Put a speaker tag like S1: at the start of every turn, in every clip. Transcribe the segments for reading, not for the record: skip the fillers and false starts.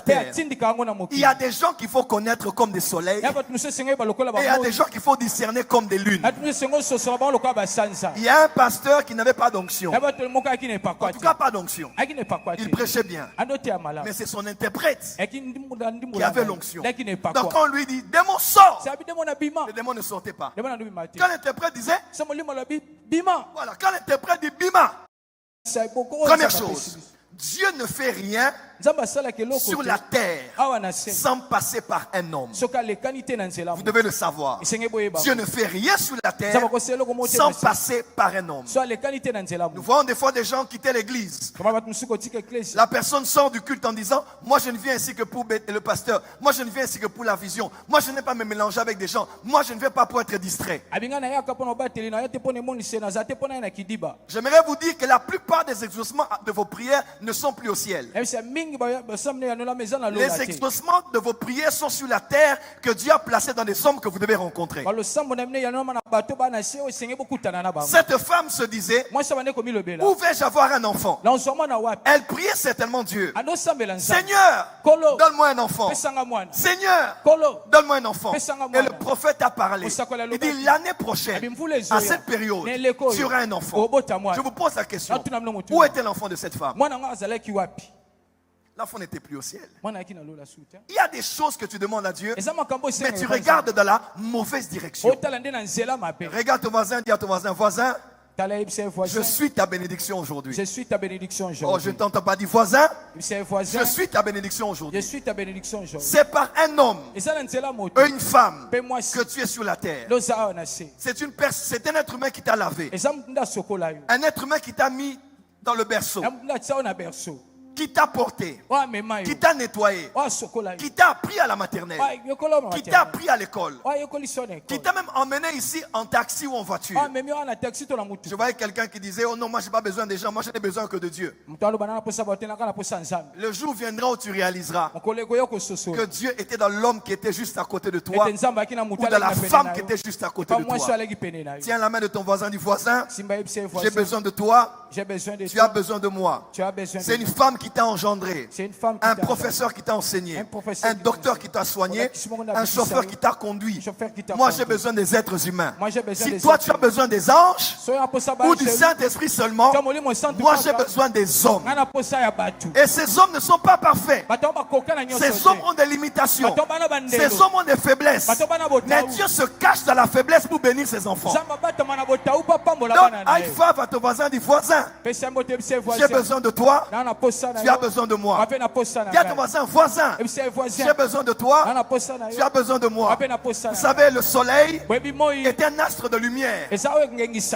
S1: terre. Il y a des gens qu'il faut connaître comme des soleils. Et il y a des gens qu'il faut discerner comme des lunes. Il y a un pasteur qui n'avait pas d'onction. En tout cas, pas d'onction. Il prêchait bien. Mais c'est son interprète qui avait l'onction. Donc quand on lui dit, démon sort, le démon ne sortait pas. Quand l'interprète disait, voilà, quand l'interprète dit bima, première chose, Dieu ne fait rien sur la terre sans passer par un homme. Vous devez le savoir. Dieu ne fait rien sur la terre sans passer par un homme. Nous voyons des fois des gens quitter l'église. La personne sort du culte en disant, moi je ne viens ici que pour le pasteur, moi je ne viens ici que pour la vision, moi je n'ai pas me mélanger avec des gens, moi je ne viens pas pour être distrait. J'aimerais vous dire que la plupart des exaucements de vos prières ne sont plus au ciel. Les exaucements de vos prières sont sur la terre que Dieu a placé dans des hommes que vous devez rencontrer. Cette femme se disait, où vais-je avoir un enfant? Elle priait certainement Dieu. Seigneur, donne-moi un enfant. Seigneur, donne-moi un enfant. Et le prophète a parlé. Il dit, l'année prochaine, à cette période, tu auras un enfant. Je vous pose la question, où était l'enfant de cette femme? L'enfant n'était plus au ciel. Il y a des choses que tu demandes à Dieu, mais tu regardes dans la mauvaise direction. Regarde ton voisin, dis à ton voisin, voisin, je suis ta bénédiction aujourd'hui.
S2: Je suis ta bénédiction aujourd'hui.
S1: Oh, je ne t'entends pas dire voisin.
S2: Je
S1: suis ta bénédiction aujourd'hui.
S2: Je suis ta bénédiction aujourd'hui.
S1: C'est par un homme et une femme que tu es sur la terre. C'est un être humain qui t'a lavé. Un être humain qui t'a mis dans le berceau. Qui t'a porté, qui t'a nettoyé, qui t'a appris à la maternelle, qui t'a appris à l'école, qui t'a même emmené ici en taxi ou en voiture. Je voyais quelqu'un qui disait, oh non, moi j'ai pas besoin des gens, moi je n'ai besoin que de Dieu. Le jour viendra où tu réaliseras que Dieu était dans l'homme qui était juste à côté de toi, ou dans la femme qui était juste à côté de toi. Tiens la main de ton voisin, dis voisin, j'ai besoin de toi, tu as besoin de moi. C'est une femme qui t'a engendré, un professeur qui t'a enseigné, un docteur qui t'a soigné, un chauffeur qui t'a conduit. Moi j'ai besoin des êtres humains. Si toi tu as besoin des anges ou du Saint-Esprit seulement, moi j'ai besoin des hommes. Et ces hommes ne sont pas parfaits. Ces hommes ont des limitations. Ces hommes ont des faiblesses. Mais Dieu se cache dans la faiblesse pour bénir ses enfants. Donc high five à ton voisin, dis voisin, j'ai besoin de toi, tu as besoin de moi. Dis à ton voisin, voisin, j'ai besoin de toi, tu as besoin de moi. Vous savez, le soleil est un astre de lumière,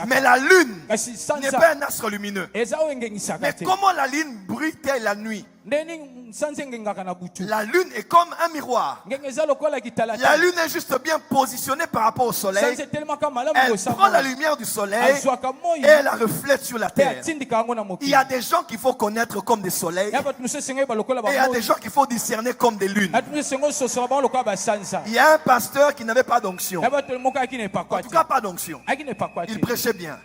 S1: mais la lune n'est pas un astre lumineux. Mais comment la lune brille-t-elle la nuit? La lune est comme un miroir. La lune est juste bien positionnée par rapport au soleil. Elle prend la lumière du soleil et elle la reflète sur la terre. Il y a des gens qu'il faut connaître comme des soleils et il y a des gens qu'il faut discerner comme des lunes. Il y a un pasteur qui n'avait pas d'onction. En tout cas, pas d'onction. Il prêchait bien.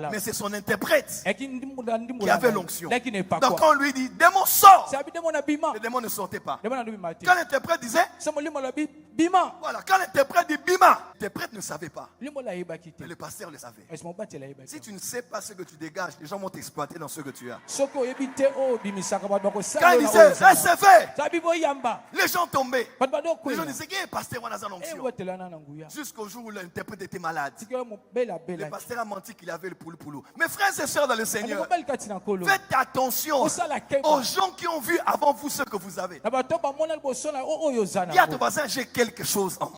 S1: Mais c'est son interprète qui avait l'onction. Donc quand on lui dit, démon sort, le démon ne sortait pas. Quand l'interprète disait, voilà, quand l'interprète dit bima, l'interprète ne savait pas. Mais le pasteur le savait. Si tu ne sais pas ce que tu dégages, les gens vont t'exploiter dans ce que tu as. Quand il disait, recevez, les gens tombaient. Les gens disaient, pasteur, on a une onction. Jusqu'au jour où l'interprète était malade. Le pasteur a menti qu'il avait le poulou. Mes frères et sœurs dans le Seigneur, faites attention aux gens qui ont vu avant vous ce que vous avez. Dis à ton voisin, j'ai quelque chose en moi.